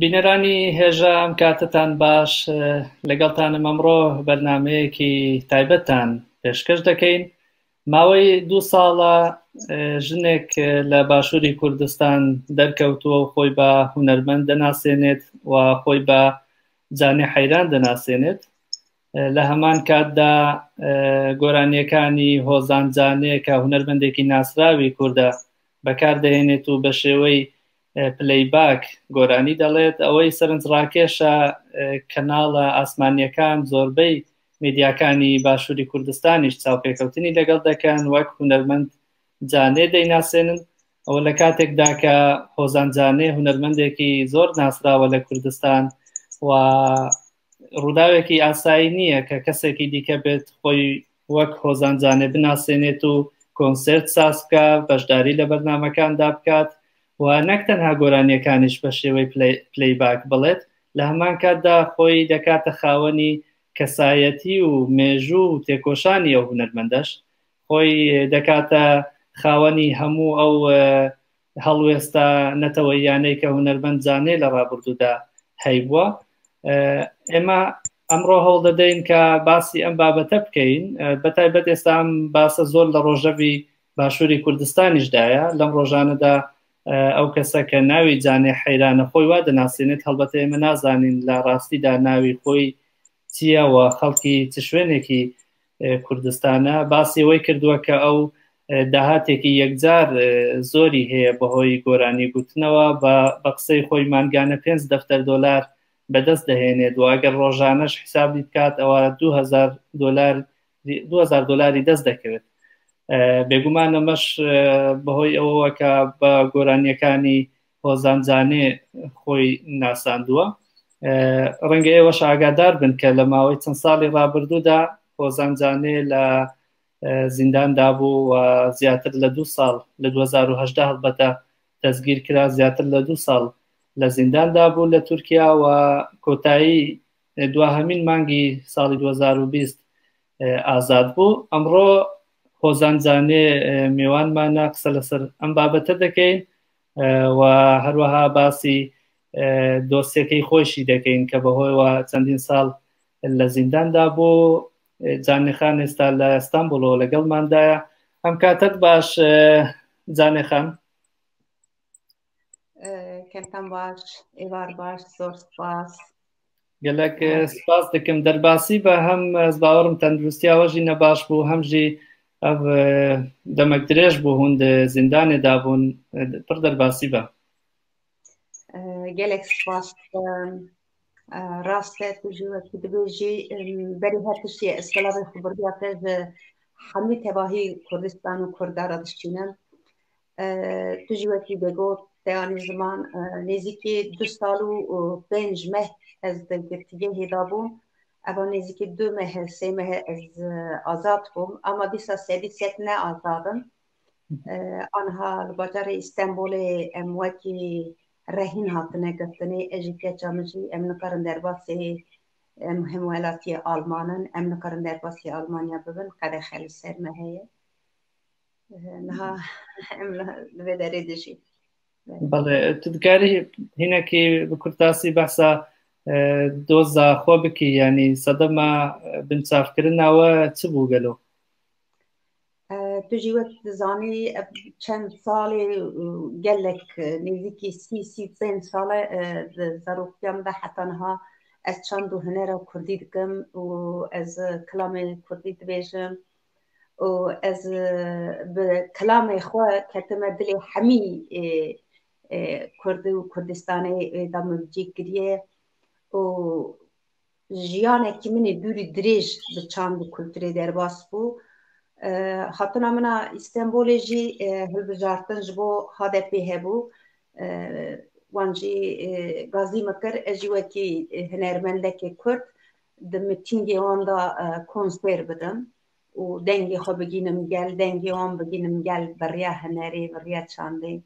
بینەرانی هێژە ئەم کاتتان باش لەگەڵتانم ئەمڕۆ بەرنامەیەکی تایبەتتان پێشکەش دەکەین. ماوەی 2 ساڵە ژنێک لە باشووری کوردستان دەرکەوتووە و خۆی بە هونەرمەند دەناسێنێت و خۆی بە جانێ حەیران دەناسێنێت. لە هەمان کاتدا گۆرانیەکانی هۆزان جانێ کە هونەرمەندێکی ناسراوی کووردە بەکاردەهێنێت و بە شێوەی پلەیباک گۆرانی دەڵێت. ئەوەی سەرنجڕاکێشە کەناڵە ئاسمانیەکان زۆربەی میدیاکانی باشووری کوردستانیش چاوپێکەوتنی لەگەڵ دەکەن، وەک هونەرمەند جانێ دەیناسێنن. ئەوە لە کاتێکدا کە هۆزان جانێ هونەرمەندێکی زۆر ناسراوە لە کوردستان و ڕووداوێکی ئاسایی نییە کە کەسێکی دیکە بێت خۆی وەک هۆزان جانێ بناسێنێت و کۆنسرت ساز بکە، بەشداری لە بەرنامەکاندا بکات و نەک تەنها گۆرانیەکانیش بە شێوەی پلەیباک بڵێت. لە هەمان کاتدا خۆی دەکاتە خاوەنی کەسایەتی و مێژوو و تێکۆشانی ئەو هونەرمەندەش، خۆی دەکاتە خاوەنی هەموو ئەو هەڵوێستا نەتەوەیانەی کە هونەرمەند جانێ لە ڕابردوودا هەیبووە. ئێمە ئەمڕۆ هەوڵ دەدەین کە باسی ئەم بابەتە بکەین، بەتایبەت ئێستا ئەم باسە زۆر لە ڕۆژەوی باشووری کوردستانیشدایە. لەم ڕۆژانەدا ئەو کەسە کە ناوی جانێ حەیرانە خۆی وا دەناسێنێت، هەڵبەتە ئێمە نازانین لە ڕاستیدا ناوی خۆی چییە و خەڵکی چ شوێنێکی کوردستانە. باسی ئەوەی کردووە کە ئەو داهاتێکی یەکجار زۆری هەیە بەهۆی گۆرانی گوتنەوە، بە قسەی خۆی مانگانە 5 دەفتەر دۆلار بەدەست دەهێنێت و ئەگەر ڕۆژانەش حسابی بکات ئەوە 2000 دۆلاری دەست دەکەوێت. بێگومان ئەمەش بەهۆی ئەوەوە کە بە گۆرانیەکانی هۆزان جانێ خۆی ناساندووە. ڕەنگە ئێوەش ئاگادار بن کە لە ماوەی چەند ساڵی ڕابردوودا هۆزان جانێ لە زینداندا بوو و زیاتر لە 2 ساڵ لە 2018 هەڵبەتە دەستگیر کرا، زیاتر لە 2 ساڵ لە زینداندا بوو لە تورکیا و کۆتایی دواهەمین مانگی ساڵی 2020 ئازاد بوو. ئەمڕۆ هۆزان جانێ میوانمانە، قسە لەسەر ئەم بابەتە دەکەین و هەروەها باسی دۆستیەکەی خۆشی دەکەین کە بەهۆیەوە چەندین ساڵ لە زینداندا بوو. جانێخان ئێستا لە ئەستانبوڵەوە لەگەڵماندایە. ئەم کاتت باش جانێخان؟ کەمتان باش، ئێوار باش، زۆر سپاس. گەلک سپاس دەکەم. دەرباسی بە هەم ئەس باوەڕم تەندروستیاوەژی نەباش بوو، هەمژی ئەو دەمەک درێژ بوو هوند زیندانێدا بوون. پڕ دەرباسی بە. گەلێک سپاس. ڕاستە توژوەکی دەبێژی بەری هەر تشتێ ئەسکەڵاوی خبردیاتر هەمووی تەباهی کوردستان و کوردارە دشتینە. توژوەکی دەگۆت تەیانی زمان نێزیکی 2 ساڵ و 5 مەه ئەز دەرگرتیگە هێدا بووم. ئەوە نێزیکی 2 مەه 3 مەه ئەز ئازاد بووم، ئەما دیسا سێدی سێت نە ئازادم. ئەنها لە باجارە ئیستانبولê ئەم وەکی رهین هاتنه گرتنê ejî keçan jî em nikarin derbasê em hemwelatiyê Almanin, em nikarin derbasê Almanya bibin, qedexe li ser me heye. Niha em li vê derê de jî. بەڵێ تو دکاری هینێکی بە کورتاسی بەحسا دۆزا خۆ بکی، یعنی سەدەما بنچافکردنەوە چ بوو گەلۆ؟ Tu jî wek dizanî çend salê gelek nêzîkî 30-35 sale di zaroktiyan de heta niha ez çand û hunera Kurdî dikim û ez kilamê Kurdî dibêjim û ez bi kilamê xwe ketime dilê hemî Kurdî û Kurdistanê da min bicî kiriye û jiyanekî min ê dûrî dirêj bi çand û kulturê derbas bû. Hatina mina İstanbulê jî hilbijartin ji bo HDP hebû, wan jî gazî mikir. Ez jî wekî hunermendekê Kurd di mitîngê wan da konser bidim û dengê xwe bigînim gel, dengê wan bigînim gel beriya hunerê, beriya çandê.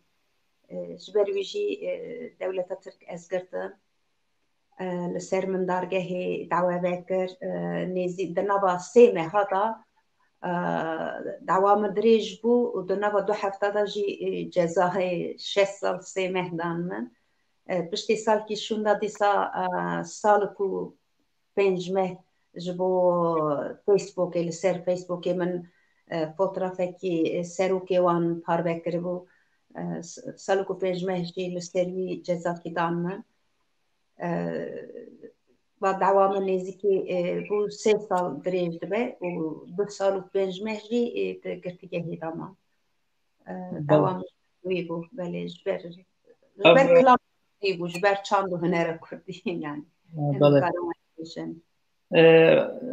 Ji ber wî jî dewleta Tirk ez girtim. Li ser min dargehê dawe vekir, nêzî di nava 3 meha da دعوا مدرێژ بوو و دو نەوە 2 هەفتەدا ژی جەزاهەیە 6 ساڵ 3 مەه دان من. پشتی سال کی شوندا دیسا سال کو پنجمه جبو فیسبوک لسر فیسبوک من فوتوغرافکی سروکی وان پار بکربو سال کو پنجمه جی لسروی جزا کی دان من و دعوا من نزدیکی بو 3 سال درێژ دەبێ و 2 سال و 5 مهری گرتیگە هێدامان داوام وی بوو بەلێ ژبەر کلام بوو ژبەر چاند و هەنەرە کوردی یانی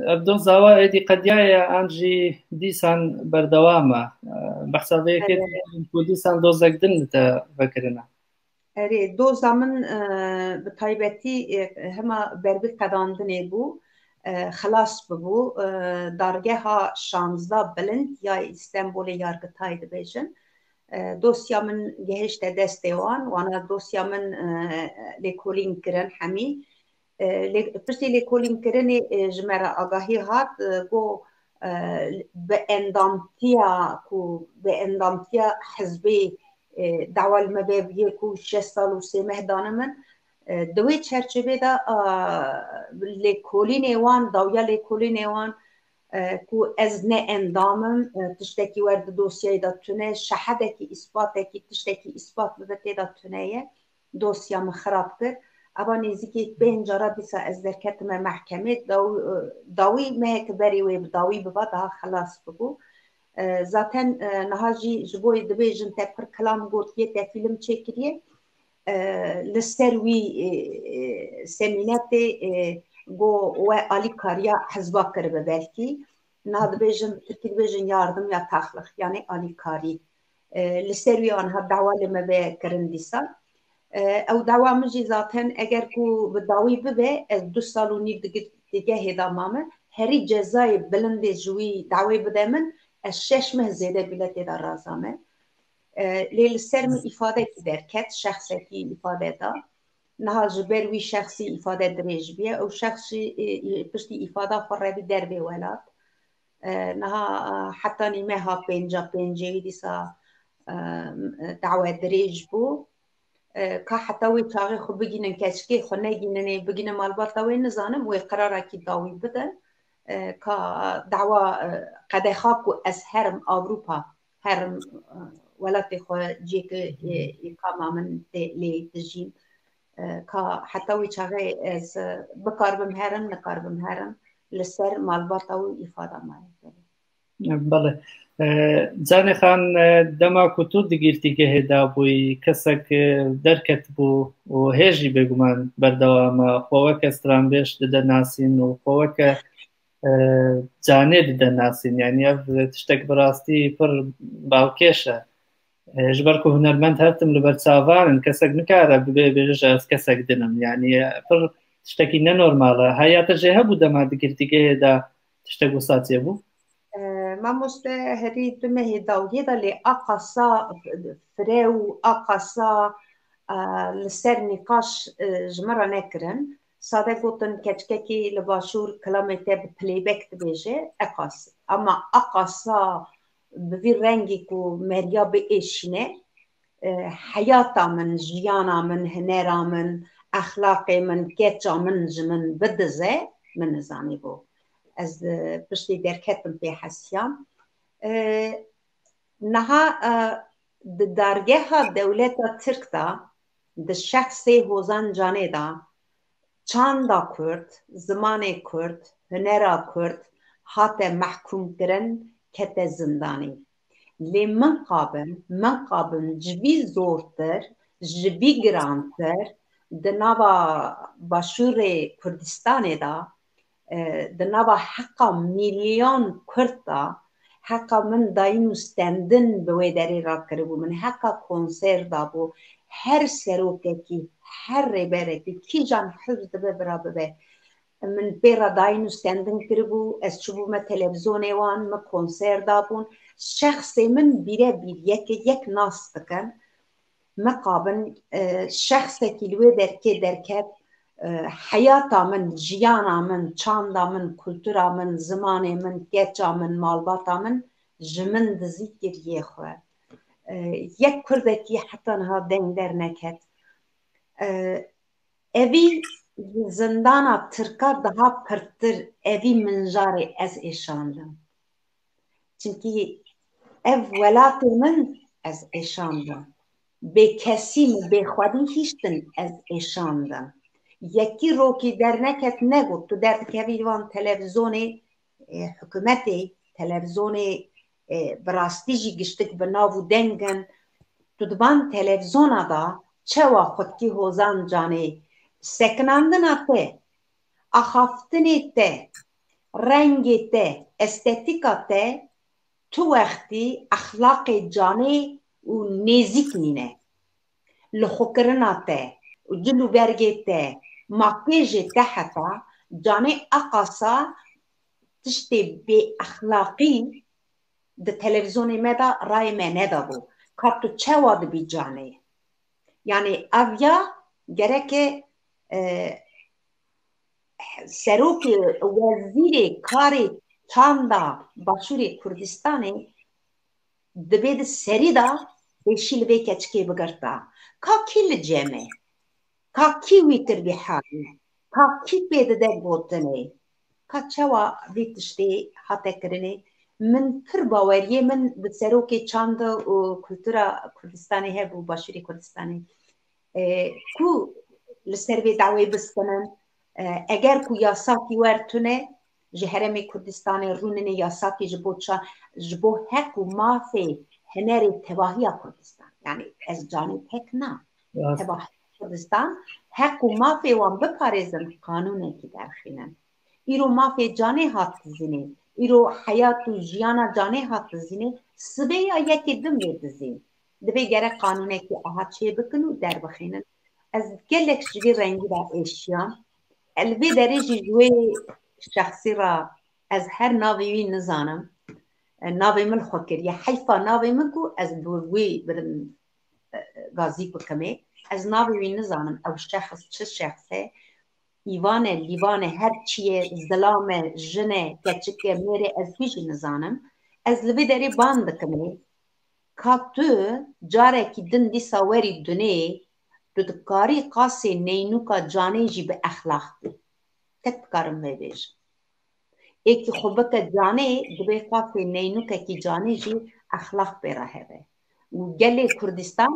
ئەبدۆ زاوا ئێدی قەدیایە ئانجی دیسان بەردەوامە بەحسابەیەکێت دیسان دۆزێکدن بەکردنە اری دوزا من به تایبەتی هەما بەربی قەداندنێ بوو خلاص ببوو دارگەها 16 بلند یا ئیستەمبۆلی یارگتای دەبێژن دۆسیا من گەهشتە دەستێ وان وانە دۆسیا من لێکۆلین کرن هەمی پشتی لێکۆلینکردنێ ji me re agahî hat got bi endamtiya hizbê dawa li me vê ku 6 sal û 3 meh dane min di wê çerçevê de lêkolînê wan dawiya lêkolînê wan ku ez ne endamim tiştekî wer di dosyayê de tune şehedekî îspatekî tiştekî îspat bibe tê de tune ye dosya min xirab kir aba nêzîkî 5 cara dîsa ez derketime mehkemê dawî meheke berê wê bi dawî biba daha xelas bibû zaten niha jî ji bo dibêjin te pir kilam gotiye te fîlm çêkiriye li ser wî semînetê got we alîkariya hizba kiribe belkî niha dibêjin tirkî dibêjin yardım ya texlix yani alîkarî li ser wî anha dawa li me vê kirin dîsa ew dawa min jî zaten eger ku bi dawî bibe ez 2 sal û nîv digehê da mame herî cezayê bilindê ji wî dawê bide min ez 6 meh zêde biletê de raza me lê li ser min îfadekî derket şexsekî îfade da niha ji ber wî şexsî îfade dirêj biye ew şexs jî piştî îfada xwe revî dervê welat niha heta nîmeha pênca pêncê wî dîsa dawe dirêj bû ka heta wê çaxê xwe bigînin keçikê xwe negîninê bigîne malbata wê nizanim wê qerarekî dawî bide ka dawa qedexa ku ez herim Avrupa herim welatê xwe cêkê îqama min lê dijîm ka heta wê çaxê ez bikarbim herim nikarbim herim li ser malbata wî îfada maye بەڵێ جانێ خان دەما کو تو digirtîgehê dabûyî kesek derket bû û hêjî bêguman berdewama xwe weke stranbêj dide nasîn û xwe weke canê dide nasîn yanî ev tiştek bi rastî pir bawkêş e ji ber ku hunermend hetim li ber çavan kesek nikare bibe bêje ez kesek dinim yanî pir tiştekî nenormal e heya te jê hebû dema digirtîgehê de tiştek wisa çêbû mamoste herî tu mehê dawiyê de lê aqasa firew aqasa li ser nîqaş ji me re nekirin sade gotin keçikekî li başûr kilamê te bi plêbek dibêje eqas ama aqasa bi vî rengî ku meriya biêşîne heyata min jiyana min hinera min exlaqê min keça min ji min bidize min nizanî bû ez piştî derketim pê hesiyam niha di dargeha dewleta Tirk da di şexsê hozan canê da çanda Kurd zimanê Kurd hunera Kurd hate mehkûmkirin kete zindanî lê min qabim ji vî zortir ji vî girantir di nava başûrê Kurdistanê da di nava heqa milyon Kurd da heqa min dayîn û stendin bi wê derê rakiribû min heqa konser dabû her serokekî her rêberekî kîjan hizb dibe bira bibe min pêra dayîn û stendin kiribû ez çûbûme televizyonê wan min konser dabûn şexsê min bîrebîr yek nas dikin me qabin şexsekî li wê derkê derket heyata min jiyana min çanda min kultura min zimanê min keça min malbata min ji min dizî kiriyê xwe yek Kurdekî heta niha deng derneket اوی زندانا ترکا daha پرتر اوی منجار از ایشاندم چونکی ev welatê min ez êşandim. Bê kesî min bê xwedî hîç din ez êşandim. Yekî rokî derneket negot tu derdikevî van televizyonê hikûmetê televizyonê bi rastî jî giştik bi nav û dengin tu di van televizyona da çewa xwedkî hozan canê sekinandina te axaftinê te rengê te estetîka te تو وقتی اخلاق جانی و نزیک نینه لخوکرنا ته و جلو برگه ته ماکیج ته حتا جانی اقاسا تشتی بی اخلاقی ده تلویزیون مدا رای منه دا بو کارتو چه واد بی جانی یعنی اویا گره که سروک وزیر کاری çanda başûrê Kurdistanê dibe di serî da pêşîlvê keçikê bigirta. Ka kî li cem e? Ka kî wî kir bî halî? Ka kî pê dide gotinê? Ka çawa vê tiştê hate kirinê? Min pir baweriyê min bi serokê çanda û kultura Kurdistanê hebû başûrê Kurdistanê ku li ser vê dawê bistimin eger ku yasakî wertune ji herêmê Kurdistanê rûnine yasakî ji bo hek û mafê hinerê tevahiya Kurdistan yani ez canê tek na tevahiya Kurdistan hek û mafê wan biparêzin qanûnekî derxînin îro mafê canê hat dizînê îro heyat û jiyana canê hat dizînê sibê ya yekê din vê dizîn dibe gerek qanûnekî aha çê bikin û derbixînin ez gelek ji vê rengî de êşiyan el vê derê jî ji wê şahsî ra ez her navê wî nizanim navê min xwe kiriye heyfa navê min ku ez bi wê birim gazî bikimê ez navê wî nizanim ew şexs çi şexs e îvane lîvane her çiye zilame jine keçike mêrê ez wî jî nizanim ez li vê derê ban dikimê ka tu carekî din dîsa werî dunê tu dikarî qasê neynûka canê jî bi exlaq bî tek dikarim vê bêjim êkî xwe bike canê dibe qasê neynûkekî canê jî exlaq pê re hebe û gelê Kurdistan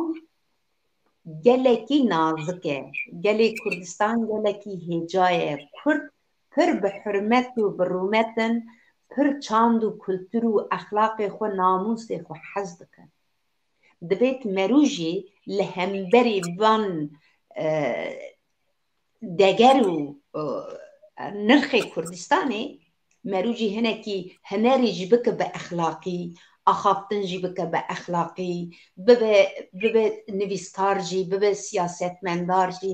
gelekî nazik e gelê Kurdistan gelekî hêca ye Kurd pir bi hurmet û bi rûmetin pir çand û kultur û exlaqê xwe namûsê xwe hez dikin dibe merû jî li hemberî van deger û nirxê Kurdistanê merû jî hinekî hinerê jî bike bi exlaqî axaftin jî bike bi exlaqî bibe nivîskar jî bibe siyasetmendar jî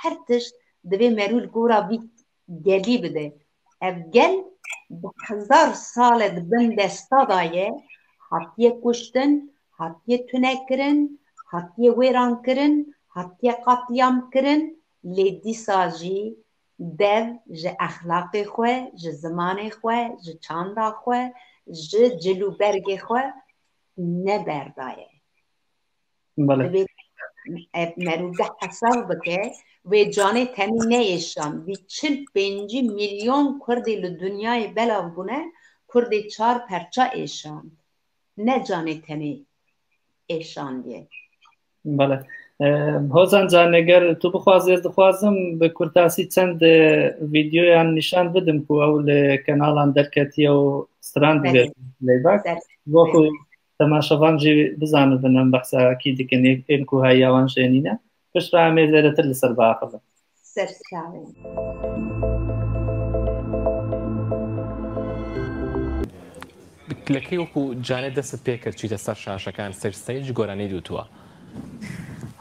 her tişt divê merû li gora vî gelî bide ev gel bi hezar sal e dibin desta da ye hatiye kuştin hatiye tunekirin hatiye wêran kirin hatiye qatiyam kirin lê dîsa jî dev ji exlaqê xwe ji zimanê xwe ji çanda xwe ji cilûbergê xwe neberdaye divê merûge hesab bike wê canê tenê neêşan vî çil pêncî milyon Kurdê li dunyayê belav bûne Kurdê çar perça êşand ne canê tenê êşandiye هۆزان جان ئەگەر تو بخوازی ez dixwazim bi kurtasî çend vîdyoyan nîşan bidim ku ew li kenalan derketiye û stran dibe lêbak bo ku temaşevan jî bizanibin em behsa kî dikin ên ku heya wan jenîne pişt re em ê zêdetir li ser biaxivin لەکەی وەکو جانێ دەست پێ کرد چیتە سەر شاشەکان سەرسەیج گۆرانەی دووتووە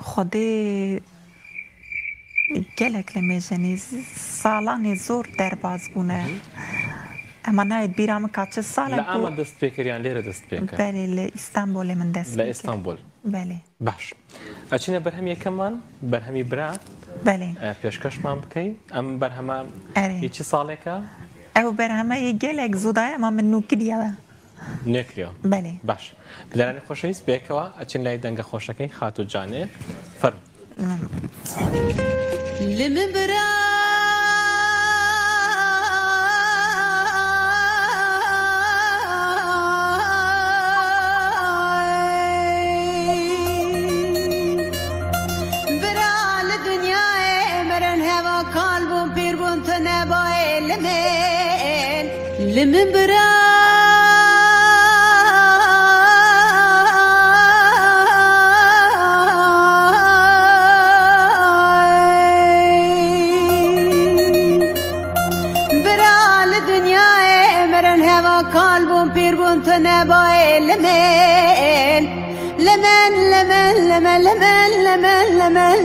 خودê gelek li mêjenî salanê zor derbas bûne ema nayê bîra min ka çi sal لە ئامان دەست پێکردیان لێرە دەست پێکرد belê li İstanbolê min dest لە ئێستانبول belê باش ئەچینە بەرهەم یەکەممان بەرهەمی برا belê پێشکەشمان بکەین ئەم بەرهەمە هیچی ساڵێکە ew berhemeyê gelek zûdaye ema min nû kiriye نێکریەوە belê باش پلەرانی خۆشەویست بێکەوە ئەچین لای دەنگە خۆشەکەی خاتو جانێ فەرموو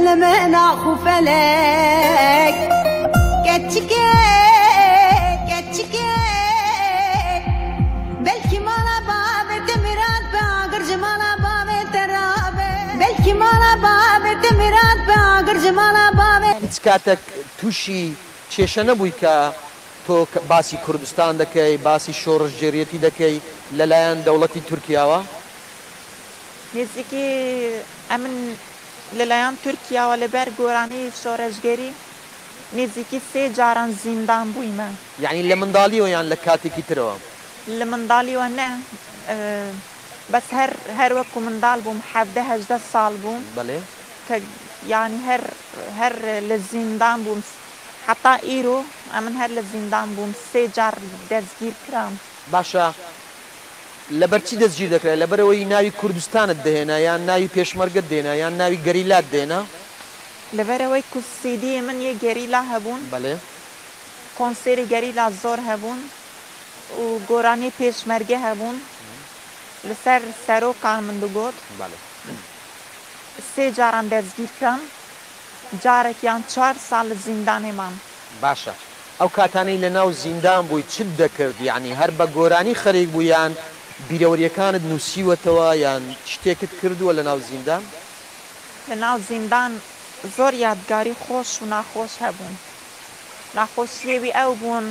لمن أخو فلك كتشكي بلكي مالا بابي تمرات باقر جمالا بابي ترابي بلكي مالا بابي تمرات باقر جمالا بابي هیچ کاتێک تووشی کێشە نەبووی کە تۆ باسی کوردستان دەکەی باسی شۆڕژگێریەتی دەکەی لەلایەن دەوڵەتی تورکیاوە؟ نزیکی ئەمن لەلایەن تورکیاوە لەبەر گۆرانەی شۆڕژگەری نزیکی 3 جاران زیندان بوویمە. یعنی لە منداڵیەوە یان لە کاتێکی ترەوە؟ لە منداڵیەوە نە، بەس هەر وەکو منداڵ بووم 17-18 ساڵ بووم. بەڵێ یعنی هەر لە زیندان بووم، حتا ئیرۆ ئەمن هەر لە زیندان بووم 3 جار دەستگیر کرام. باشە لەبەرچی دەستگیر دەکرێت؟ لەبەرەوەی ناوی کوردستانت دەهێنا یان ناوی پێشمەرگت دێنا یان ناوی گەریلات دێنا؟ لەبەرەوەی کوسیدی من یە گەریلا هەبوون. بەڵێ کۆنسێری گەریلا زۆر هەبوون و گۆرانی پێشمەرگە هەبوون لەسەر سەرۆکان من دەگوت. بەڵێ 3 جاران دەستگیر کرام، جارێکیان 4 ساڵ لە زیندانێ مام. باشە ئەو کاتانەی لە ناو زیندان بووی چت دەکرد؟ یعنی هەر بە گۆرانی خەریک بوو یان بیرەوەریەکانت نووسیوەتەوە یان شتێکت کردووە لە ناو زیندان؟ لە ناو زیندان زۆر یادگاری خۆش و ناخۆش هەبوون. ناخۆشیێوی ئەو بوون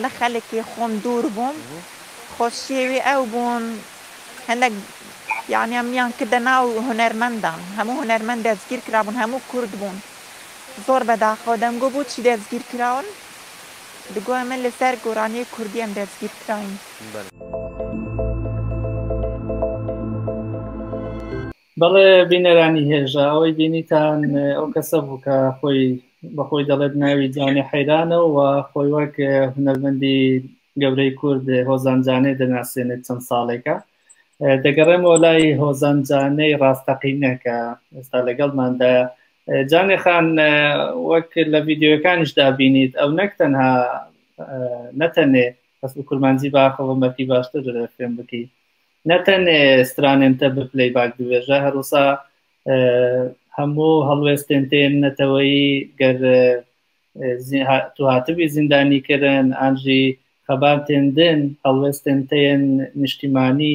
لە خەڵکی خۆم دوور بووم، خۆشیێوی ئەو بوون هەندێک یعنی ئەمیان کردە ناو هونەرمەندان، هەموو هونەرمەند دەستگیر کرابوون، هەموو کورد بوون. زۆر بەداخەوە دەمگۆ بۆچی دەستگیر کراون؟ دەگوە من لەسەر گۆرانی کوردی ئەم دەستگیر کراین. بەڵێ بینەرانی هێژە ئەوەی بینیتان ئەو کەسە بوو کە خۆی بەخۆی دەڵێت ناوی جانێ حەیرانە و خۆی وەک هونەرمەندی گەورەی کورد هۆزانجانێ دەناسێنێت چەند ساڵێکە. دەگەڕێمەوە لای هۆزانجانەی ڕاستەقینە کە ئێستا لەگەڵماندا. جانێ خان وەک لە ڤیدیۆکانیشدا بینیت ئەو نەک تەنها نەتەنێ بەس بە کورمانجی باخەوە مەتی باشتر فێم بکەی، نەتەنێ سترانێنتە بپلەی باک دوێژە هەروسا هەموو هەڵوێستێن نەتەوەی گەر تو هاتبی زیندانیکردن ئانژی خەبار تێندن هەڵوێستێن تێن نیشتیمانی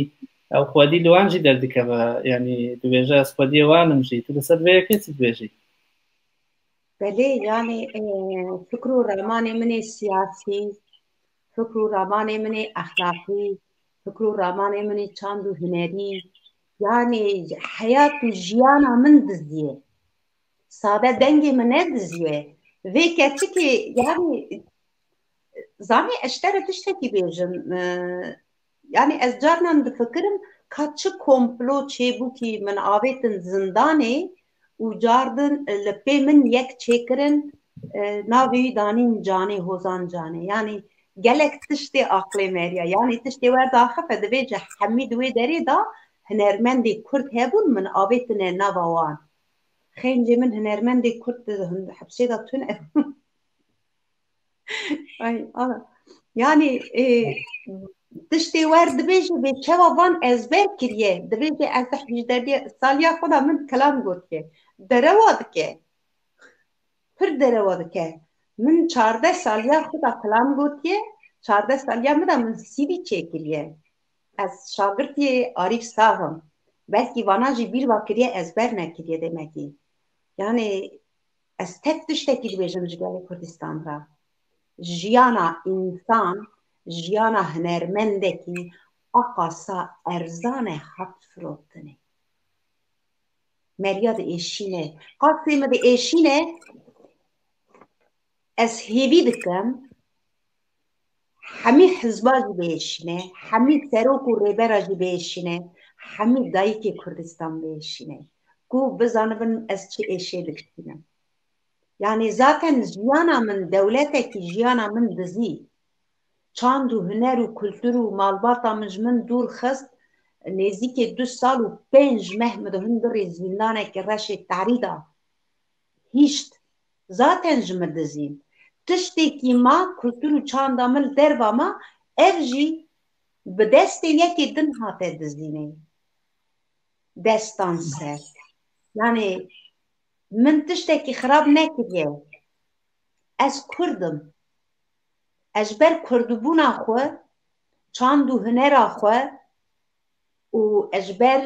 ئەو خودی لوانجی دەردکەوە ینی دوێژە خودی وانمژی تو لەسەر وەیەکێ چ دوێژی؟ بەلێ یانی فکر و ڕێمانی منێ سیاسی، فکر و ڕێمانی منێ ئەخلاقی، فکر و ڕێمانی منێ چاند و هونەری، یانی حەیات و ژیانە من دزیێ، سادە دەنگی منێ دزیێ vê keçikê yani zanî ez tere tiştekî bêjim yani ez carnan difikirim ka çi komplo çêbûkî min avêtin zindanê û cardin li pê min yek çêkirin navê wî danîn canê hozan canê yani gelek tiştê aqlê meriya yani tiştê werdaxife divê ji hemî di wê derê da hunermendê Kurd hebûn min avêtine nava wan xêncê min hunermendê Kurd hepsê da tune yani tiştê wer dibêje bê çawa van ezber kiriye dibêje ez hîjderdê saliya xwe da min kelam gotiye derewa dike pir derewa dike min 14 saliya xwe da kelam gotiye 14 saliya min da min sîvî çêkiriye ez şagirtiyê Arîf Savim belkî vana jî bîr va kiriye ezber nekiriye demekî yani ez tek tiştekî dibêjim ji gelê Kurdistan ra jiyana însan jiyana hunermendekî aqasa erzanê hat firotinê مریا ده ایشینه قاسم ده ایشینه از هیوی دکم همی حزباج بیشینه همی سروک و ریبراج بیشینه همی دایکی کردستان بیشینه کو بزنبن از چه ایشه دکتینم یعنی zaten جیانا من دولتکی جیانا من دزی چاند و هنر و کلتور و مالباتا من دور خست نزدیک 2 سال و 5 ماه مدهن زندانه که رشت تعریدا هیشت zaten جمع دزین تشتێکی ما کلتور و چاندامل دەربا ما ev jî bi destê yekê din hate dizînê destan ser yani min tiştekî xirab nekiriye ez Kurdim ez ber kurdibûna xwe çand û hunera xwe û ez ber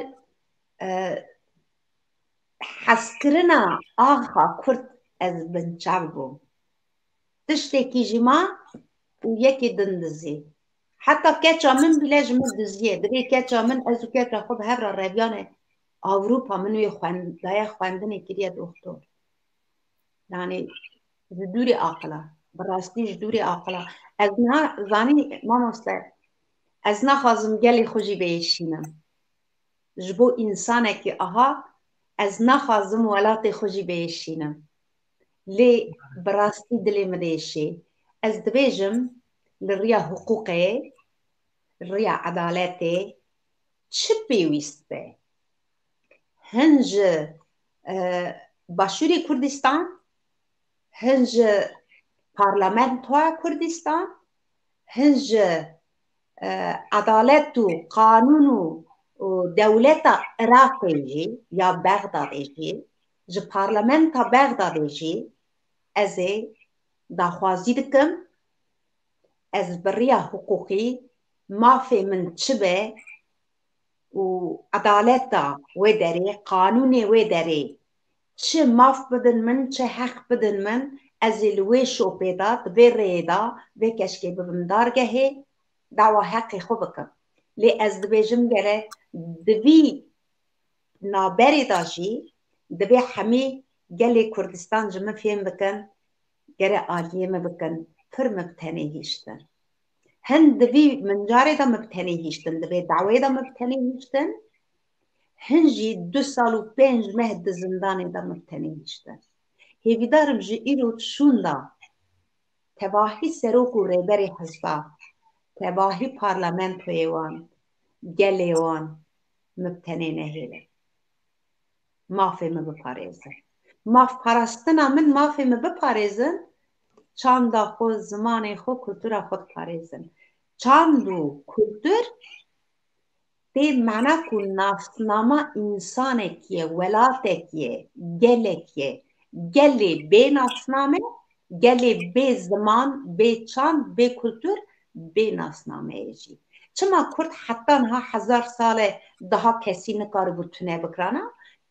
hezkirina axa Kurd ez binçav bûm tiştekî ji ma û yekê din dizî heta keça min bile ji min diziye divê keça min ez û keça xwe bi hev re revyanê Avrupa min wê daya xwendinê kiriye doktor yani ji dûrê aqila bi rastî ji dûrê aqila ez zanî mamoste ez naxwazim gelê xwe jî bêşînim ji bo însanekî aha ez naxwazim welatê xwe jî bêşînim lê bi rastî dilê min diêşe ez dibêjim li rêya hiqûqê rêya edaletê çi pêwîst be hin ji Başûrê Kurdistan hin ji Parlamentoya Kurdistan hin ji edalet û qanûn û dewleta Iraqê jî ya Bexdadê jî ji Parlamenta Bexdadê jî ez ê daxwazî dikim ez bi rêya hiqûqî mafê min çi be û edaleta wê derê qanûnê wê derê çi maf bidin min çi heq bidin min ez ê li wê şopê da di vê rêyê da vê keşkê bibim dargehê dawa heqê xwe bikim lê ez dibêjim gere di vî naberê da jî divê hemî gelê Kurdistan ji min fêm bikin gere aliyê me bikin pir me bi tenê hîştin hin di vî mincarê da me bi tenê hîştin divê dawê da me bi tenê hîştin hin jî 2 sal û 5 meh di zindanê da me bi tenê hîştin hêvîdarim ji îro şûn da tevahî serok û rêberê hizba tevahî parlamentoyê wan gelê wan me bi tenê nehêlin mafê me biparêzin maf parastina min mafê me biparêzin çanda xwe zimanê xwe kultura xwe diparêzin çand û kultur tê mena ku nasnama însanekî ye welatekî ye gelekî ye gelê bê nasname gelê bê ziman bê çand bê kultur bê nasnameyê jî çima Kurd heta niha 1000 salê daha kesî nikaribû tune bikirana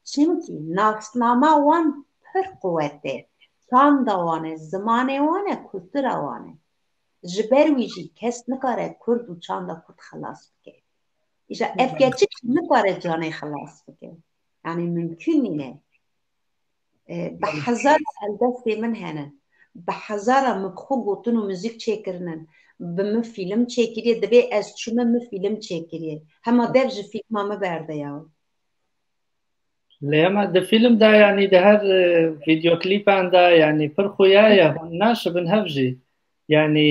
çimkî nasnama wan pir quwet e çanda wan e zimanê wan e kultura wan e ji ber wî jî kes nikare Kurd û çanda Kurd xelas bike îja ev keçik nikare canê xelas bike yani mümkün nîne bi hezara eldestê min hene bi hezara min bi xwe gotin û müzik çêkirinin bi min fîlm çêkiriye divê ez çûme min fîlm çêkiriye hema dev ji fîlma me berde ya لێمە di فیلم da yanî di her vîdeoklipan da yanî pir xuyaye hûn naşibin hev jî yanî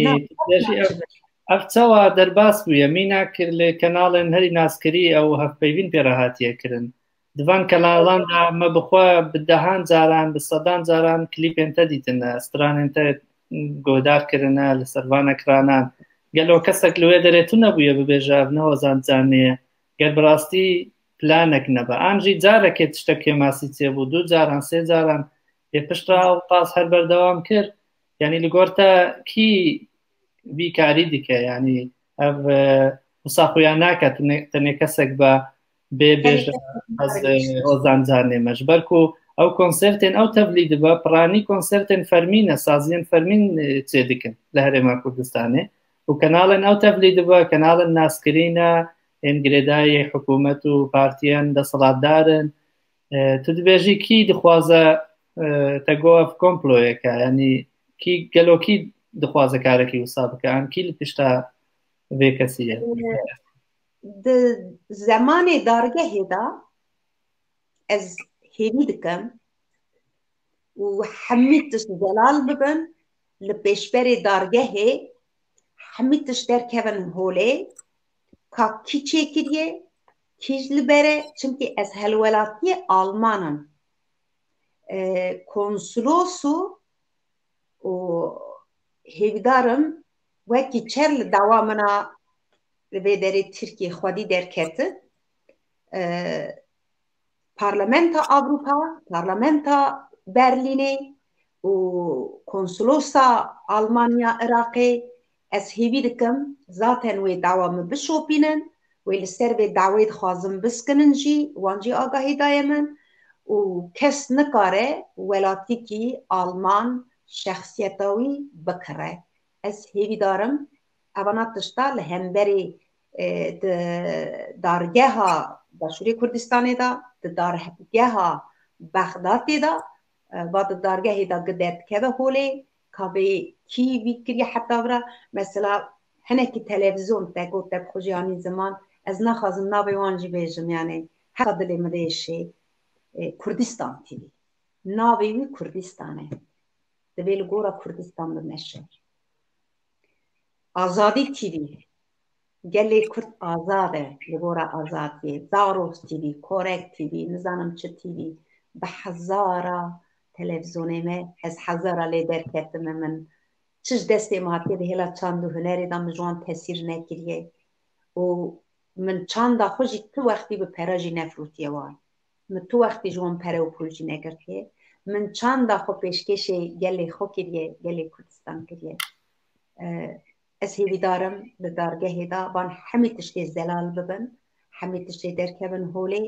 ev çawa derbas bûye mînak li kanalên herî naskirî ew hevpeyvîn pê re hatiye kirin divan kanalan da me bixwe bi dehan caran bi sedan caran klîpên te dîtine stranên te godar kirine li ser van ekranan gelo kesek li wê derê tu nebûye bibêje ev ne wezan caniyê ger bi rastî planek nebe an jî carekê tiştekê masî çêbû 2 caran 3 caran ê pişta ew qas her berdewam kir yanî li gor te kî vî karî dike yanî ev wisa xuya nake tenê kesek be bê bêje ez wezan canê me ji ber ku ew konsertên ew tevlî dibe piranî konsertên fermîn e saziyên fermîn çê dikin li Herêma Kurdistanê û kanalên ew tevlî dibe kanalên naskirîn e ên girêdayê hikûmet û partiyên deshilatdarin تو دبێژی کی دخوازە تەگۆ کۆمپلۆیەکە ینی کی گەلۆکی دخوازە کارێکی وسا بکە ئەم کی لە پشتا vê kesî ye Di zemanê dargehê da ez hêvî dikim û hemî tişt zelal bibin li pêşberê dargehê hemî tişt derkevin holê ka kî çêkiriye kî ji li bere çimkî ez helwelatiyê Almanim konsolos û hêvîdarim wekî çer li dawa mina li vê derê Tirkiye xwedî derketin Parlamenta Avrupa, Parlamenta Berlînê û Konsolosa Almanya Iraqê ez hêvî dikim zaten wê dawa min bişopînin wê li ser vê dawê dixwazim biskinin jî wan jî agahî daye min û kes nikare welatîkî Alman şexsiyeta wî bikire ez hêvî darim evana tişta li hemberê di dargeha Başûrê Kurdistanê da di dargeha Bexdatê da va di dargehê da gider dikeve holê ka vê kî vî kiriye heta vira mesela hinekî televizyon te got te bixwejiyanî ziman ez naxwazim navê wan jî bêjim yani heqa dilê min rêşê Kurdistan TV navê wî Kurdistan e divê li gora Kurdistan bimeşe Azadî TV gelê Kurd azad e li gora azadiyê Zaros TV Korek TV nizanim çi TV bi hezara televizyonê me ez hezara lê derketime min çi ji destê min hatiye di hêla çand û hunerê da min ji wan tesîr nekiriye û min çanda xwe jî tu wextî bi pere jî nefrotiye wan min tu wextî ji wan pere û pul jî negirtiye min çanda xwe pêşkêşê gelê xwe kiriye gelê Kurdistan kiriye ez hêvî darim li dargehê da van hemî tiştê zelal bibin hemî tiştê derkevin holê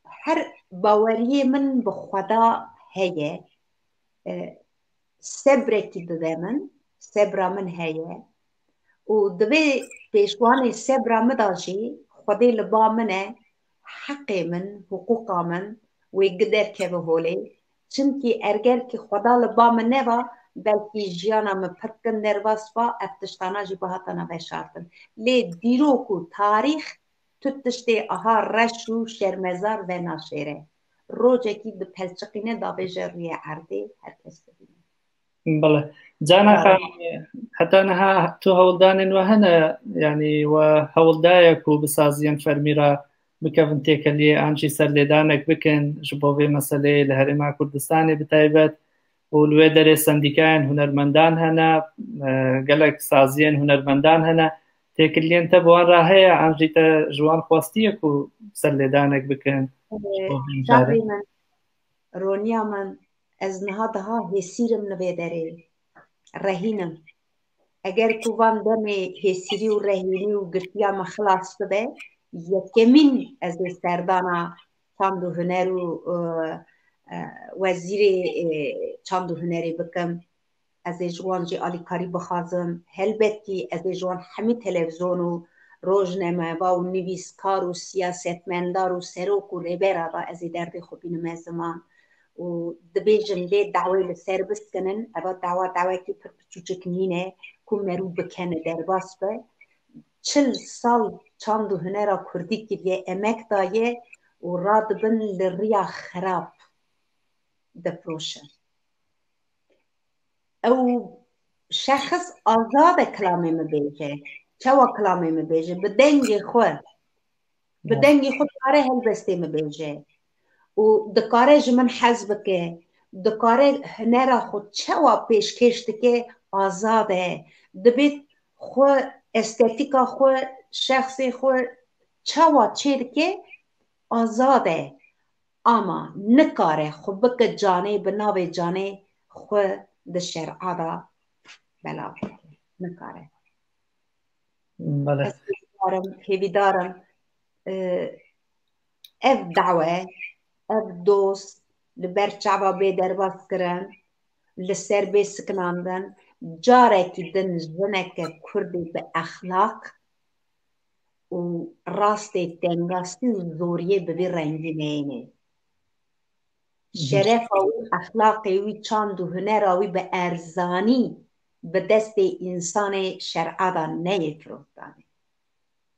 her baweriyê min bi xweda heye sebrekî dide min sebra min heye û divê pêşwanê sebra min da jî xwedê li ba min e heqê min hiqûqa min wê giderkeve holê çimkî ergerkî xweda li ba min neva belkî jiyana min pir kin derbas ba ev tiştana jî bihatana veşartin lê dîrok û tarîx tu tiştê aha reş û şermezar ve naşêre rojekî di pelçiqîne dabêje rûyê erdê herkes dibîne بەڵێ جانا خان حتا نەها تو هەوڵدانên we hene yanî we hewldayek û bisaziyên fermî ra bikevin têkeliyê an jî serlêdanek bikin ji bo vê meseleyê li Herêma Kurdistanê bi taybet û li wê derê sendîkayên hunermendan hene gelek saziyên hunermendan hene têkiliyên te bi wan re heye an jî te ji wan xwastiye ku serlêdanek bikin Çavê min roniya min ez niha daha hêsîrim li vê derê rehînim eger ku van demê hêsîrî û rehînî û girtiya min xilas bibe yekemîn ez ê serdana çand û huner û wezîrê çand û hunerê bikim ez ê ji wan jî alîkarî bixwazim helbetî ez ê ji wan hemî televizyon û rojnameva û nivîskar û siyasetmendar û serok û rêbera da ez ê derdê xwe bînim e ziman û dibêjin lê dawê li ser biskinin eva dawa dawekî pir biçûçik nîne ku merû bikene derbas be çil sal çand û hunera Kurdî kiriye emek daye û radibin li rêya xerab difiroşin ew şexs azad e kilamê min bêje çawa kilamê min bêje bi dengê xwe bi dengê xwe dikare helbestê min bêje û dikare ji min hez bike dikare hunera xwe çawa pêşkêş dike azad e dibê xwe estetîka xwe şexsê xwe çawa çê dike azad e ama nikare xwe bike canê bi navê canê xwe di şer'a da belav bike nikare ez hêvî darim ev dawe ev dost li ber çava bê derbas kirin li ser bê sikinandin carekî din jineke Kurdî bi exlaq و راستي تنغاستي وزوريه ببي رنجينيني شرف او اخلاقي وي چاند و هنر او به ارزانی به دست انسان شرعه دا نیفروختانه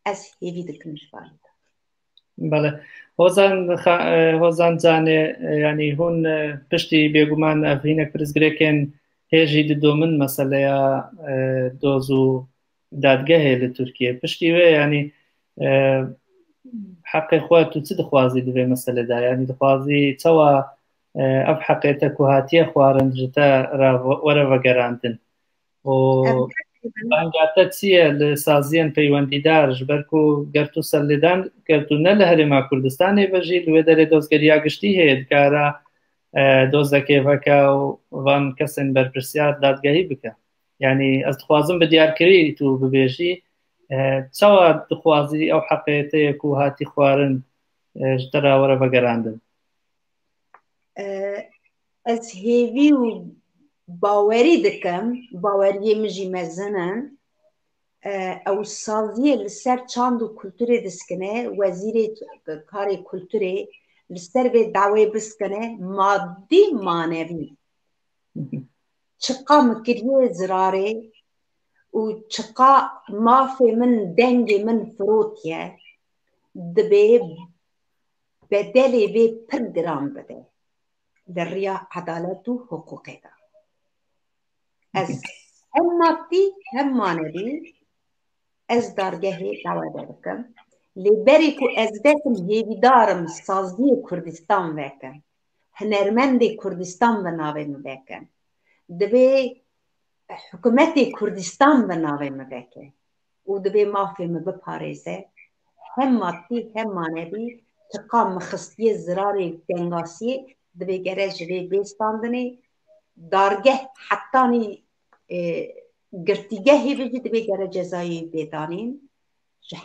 از هیوی دکنش باید. بله هۆزان زانێ ینی هون پشتی بێگومان ئەڤینە پرزگرێکێن هێژی ددۆ من مەسەلەیە دۆز و دادگە هەیە لە تورکیە پشتی وێ ینی حەقی خۆت و چ دخوازی دەبێ مەسەلەدا ینی دخوازی چەوە ئەف حەقێتە کو هاتیە خواردنجتە وەرە vەگەڕاندن بانگاتە چییە لە سازیان پەیوەندیدار ji ber ku gertu serlêdan gertûne li Herêma Kurdistanê ve jî li wê derê dozgeriya giştî heye dikare dozekê veke û van kesên berpirsiyar dadgehî bike yanî ez dixwazim bi diyarkirî tu bibêjî çawa dixwazî ew heqêteyê ku hatî xwarin ji te re were vegerandin. Ez hêvî û باوەری دکەم باوەریە مژی مەزنن ئەو سازیە لەسەر چاند و کولتورێ دەستکەنێ وەزیرێ کارێ کولتورێ لەسەر بێ داوای بسکەنێ مادی مانەوی چقا مکریە زرارێ و چقا مافێ من دەنگێ من فرۆتیە دەبێ بەدەلێ بێ پڕ گران بدە لە ڕیا عەدالەت و حقوقێدا از هم مادی هم مانوی از دارگهی دعوه دکم لبری که از دکم هیویدارم سازی کردستان وکم هنرمند کردستان بناویم وکم دبی حکومت کردستان بناویم وکم و دبی مافیم بپارزه هم مادی هم مانوی تقام مخصی زراری دنگاسی دبی گره جوی بیستاندنی دارگه حتانی گرتیگهی بجید به گره جزایی بیدانین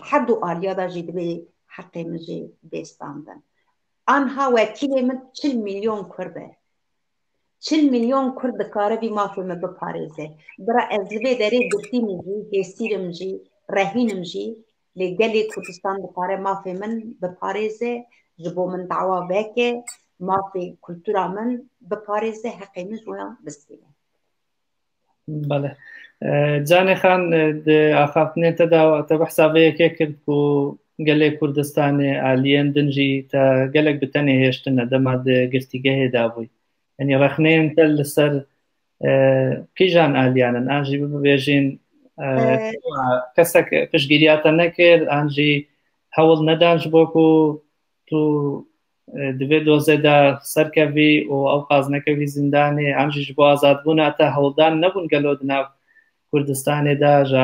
هر دو آلیا دا جید به حقی مجی بیستاندن آنها وکیل من 40 میلیون کرده 40 میلیون کرد کاره بی مافیم بپارزه برا از لبه داره گرتی مجی گیستیر مجی رهین مجی لگلی کردستان بکاره مافی من بپارزه جبو من دعوا بکه مافی کلتورا من بپارزه حقی مج ویان بستیده. بله جانێ خان ئاخافتنێتەدا تە بە حسابەیەکێ کرد و gelê Kurdistanê aliyên din jî te gelek bi tenê hêştine dema di girtîgehê dabûy yanî rexneyên te li ser kîjan aliyan in an jî bibêjin kesek piştgiriya te nekir an jî hewl nedan ji bo ku tu divê dozê de serkevî û ew qaz nekevî zindanê an jî ji bo azadbûna te hewldan nebûn gelo di nav Kurdistanê de ji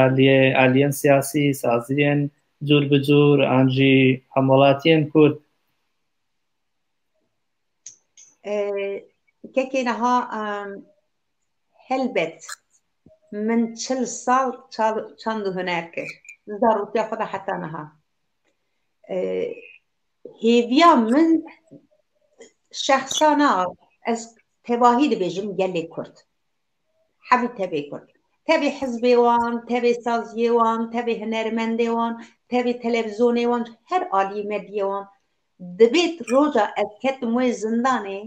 aliyên siyasî saziyên cûr bi cûr an jî hemwelatiyên Kurd kekê niha helbet min 40 sal çand û huner kir zaroktiya xwe de heta niha hêviya min şexsana ez tevahî dibêjim gelê Kurd hebî tevê Kurd tevê hizbê wan tevê saziyê wan tevê hunermendê wan tevê televizyonê wan her alî medyê wan dibêt roja ez ketim wê zindanê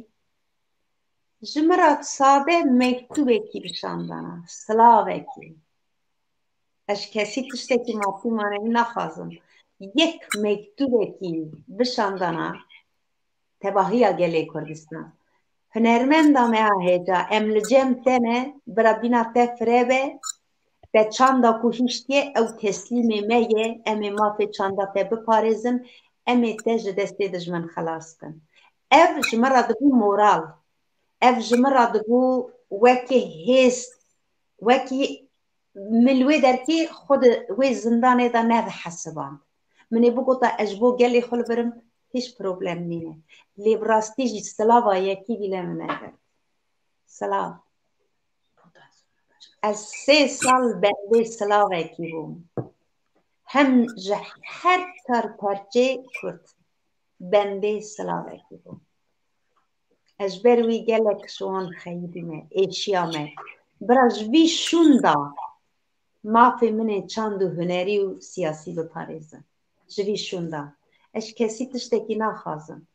ji min re sade mektûbekî bişandana silavekî ez kesî tiştekî mafî manevî naxwazim yek mektûbekî bişandana tevahiya gelê Kurdistan hunermenda me a hêja em li cem te ne birabîna te firêbe te çanda ku hîştiye ew teslîmê me ye em ê mafê çanda te biparêzin em ê te ji destê dijmin xelas kin ev ji min re dibû moral ev ji min re dibû wekî hês wekî min wê derkê xwe di wê zindanê de nevihesiband min ê bigota ez ji bo gelê xwe li birim hiç problem nîne lê bi rastî jî silava yekî bîle min nebe silav ez 3 sal bendê silavekî bûm hem ji her tarparçê Kurd bendê silavekî bûm ez ji ber wî gelek ji wan xeyîdîme êşiya me bira ji vî şûnda mafê min ê çand û hunerî û siyasî biparêzin جوی شوندا اش کسی تشتکی ناخازم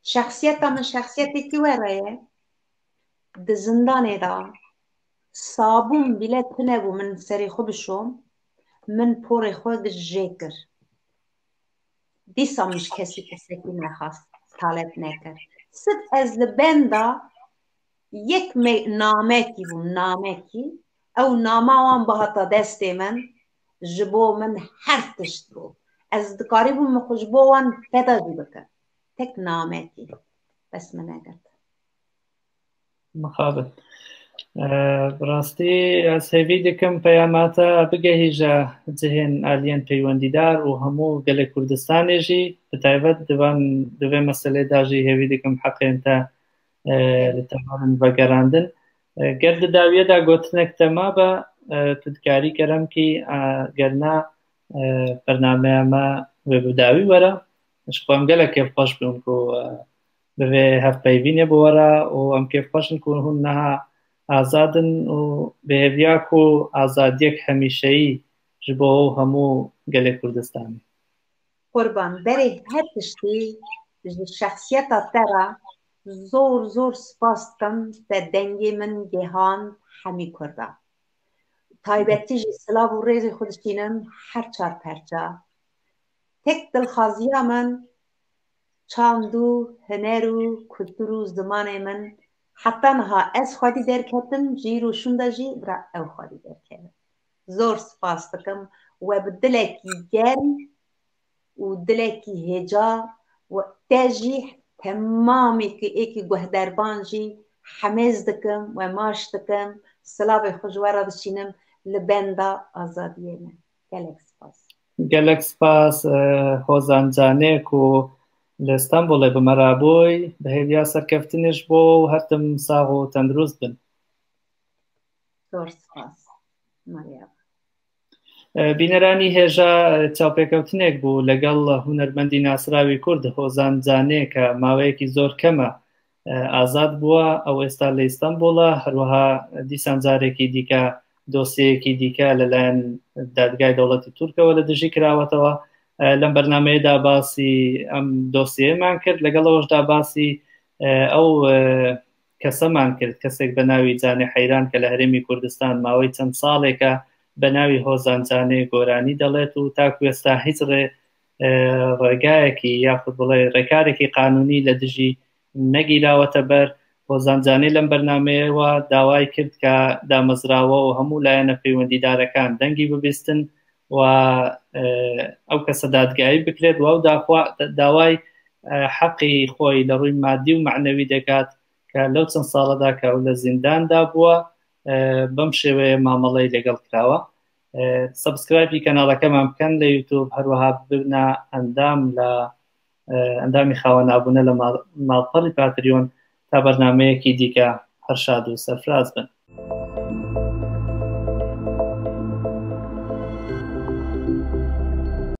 شخصیت من شخصیتی که وره ده زندانه دا صابون بلا تنبو من سری خو بشوم من پوری خود جیکر دیسا مش کسی تشتکی نخواست طالب نکر صد از لبندا یک نامکی بو نامکی او نامه وان بهتا دسته من جبو من هر تشت بو از دکاری بو مخوش بو وان پیدا جو بکر تک نامکی بس من اگرد مخابن براستی از هەوی دەکەم پەیاماتە بگەهیژە جهێن ئالیان پەیوەندیدار و هەموو گەلە کوردستانێژی بەتایبەت دوێ مەسەلەی داژی هەوی دەکەم حەقێن تا لەتەماڕن بەگەڕاندن گەردە داویەدا گۆتنێک تەما بە تودکاری کەرەم کی گەرنا بەرنامەیەمە وێبداوی وەرە شخوام گەلە کێفخۆش بووم و بەوێ هەفپەیڤینێ بوەرە و ئەم کێفخۆشن کو هون نەها ئازادن و بهێڤیاک و ئازادیەک هەمیشەیی ji bo hemû gelê Kurdistanê. قوربان berê her tiştî ji şexsiyeta te re zor zor spas dikim te dengê min gihand hemî Kurda. Taybetî jî silav û rêzê xwe dişînim her çar perça. Tek dilxwaziya min çand û huner û kultur û zimanê min heta niha ez xwedî derketim jî rûşûn de jî bira ew xwedî derkevin. Zor spas dikim we bi dilekî germ û dilekî hêca û te jî temamekî êkî guhderban jî hemêz dikim we maş dikim silavê xwe ji we re dişînim li benda azadiyê me. Gelek spas. Gelek spas Hozan Canek û li Stenbolê bi me rabûy bi hêviya serkeftinê ji bo û her tim sağ û tendrûst bin. Zor spas. Maria. بینەرانی هێژە چاوپێکەوتنێک بوو لەگەڵ هونەرمەندی ناسراوی کورد هۆزان جانێ کە ماوەیەکی زۆر کەمە ئازاد بووە ئەو ئێستا لە ئیستانبوڵە هەروەها دیسان جارێکی دیکە دۆسیەیەکی دیکە لەلایەن دادگای دەوڵەتی تورکەوە لە دژی کراوەتەوە لەم بەرنامەیەدا باسی ئەم دۆسیەمان کرد لەگەڵەوەشدا باسی ئەو کەسەمان کرد کەسێک بە ناوی جانێ حەیران کە لە هەرێمی کوردستان ماوەی چەند ساڵێکە بەناوی هۆزان جانێ گۆرانی دەڵێت و تاکو ئێستا هیچ ڕێگایەکی یاخود بڵێ ڕێکارێکی قانونی لە دژی نەگیراوەتە بەر هۆزان جانێ لەم بەرنامەیەوە داوای کرد کە دامەزراوە و هەموو لایەنە پەیوەندیدارەکان دەنگی ببیستن و ئەو کەسە دادگایی بکرێت و ئەو داوای حەقی خۆی لە ڕووی مادی و معنەوی دەکات کە لەو چەند ساڵەدا کە ئەو لە زینداندا بووە بەم شێوەیە مامەڵەی لەگەڵ کراوە. سبسکرایبی کەناڵەکەمان بکەن لە یوتیوب هەروەها ببنە ئەندامی خاوەنابوونە لە ماڵپەڕی پاتریۆن تا بەرنامەیەکی دیکە هەر شاد و سەرفراز بن.